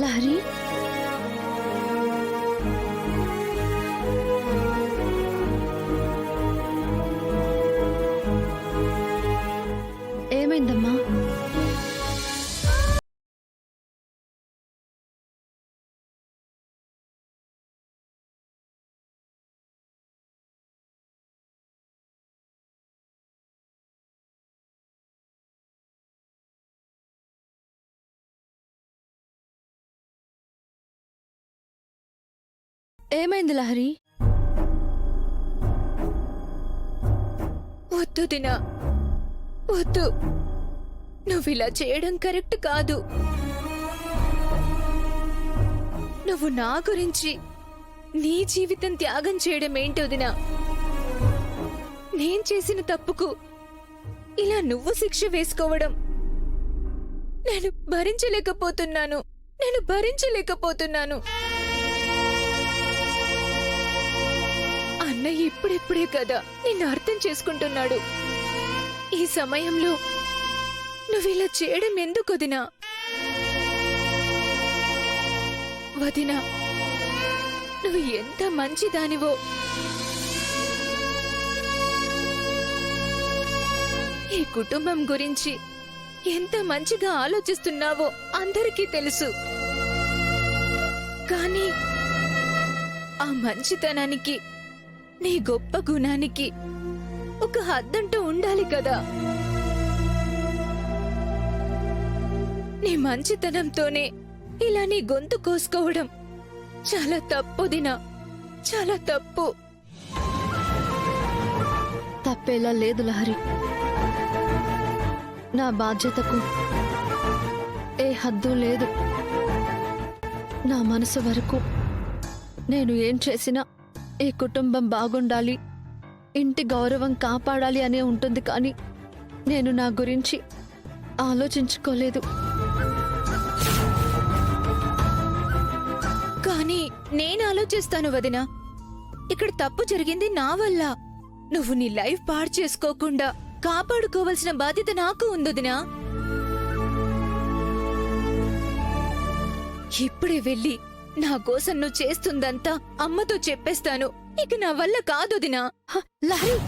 లహరి, ఏమైందమ్మా? ఏమైంది లహరి? వద్దు దినా, వద్దు. నువ్విలా చేయడం కరెక్ట్ కాదు. నువ్వు నా గురించి నీ జీవితం త్యాగం చేయడం ఏంటో దినా. నేను చేసిన తప్పుకు ఇలా నువ్వు శిక్ష వేసుకోవడం నేను భరించలేకపోతున్నాను. అన్నయ్య ఇప్పుడిప్పుడే కదా నిన్ను అర్థం చేసుకుంటున్నాడు. ఈ సమయంలో నువ్విలా చేయడం ఎందుకు వదినా? వదినా, నువ్వు ఎంత మంచిదానివో, ఈ కుటుంబం గురించి ఎంత మంచిగా ఆలోచిస్తున్నావో అందరికీ తెలుసు. కానీ ఆ మంచితనానికి, నీ గొప్ప గుణానికి ఒక హద్దంటూ ఉండాలి కదా. నీ మంచితనంతోనే ఇలా నీ గొంతు కోసుకోవడం చాలా తప్పు దినా, చాలా తప్పు. తప్పేలా లేదు లహరి. నా బాధ్యతకు ఏ హద్దు లేదు. నా మనసు వరకు నేను ఏం చేసినా ఈ కుటుంబం బాగుండాలి, ఇంటి గౌరవం కాపాడాలి అనే ఉంటుంది. కానీ నేను నా గురించి ఆలోచించుకోలేదు. కానీ నేను ఆలోచిస్తాను వదినా. ఇక్కడ తప్పు జరిగింది నా వల్ల. నువ్వు నీ లైఫ్ పాడు చేసుకోకుండా కాపాడుకోవాల్సిన బాధ్యత నాకు ఉందొదినా. ఇప్పుడే వెళ్ళి నా కోసం నువ్వు చేస్తుందంతా అమ్మతో చెప్పేస్తాను. ఇక నా వల్ల కాదొదినా. లహరి,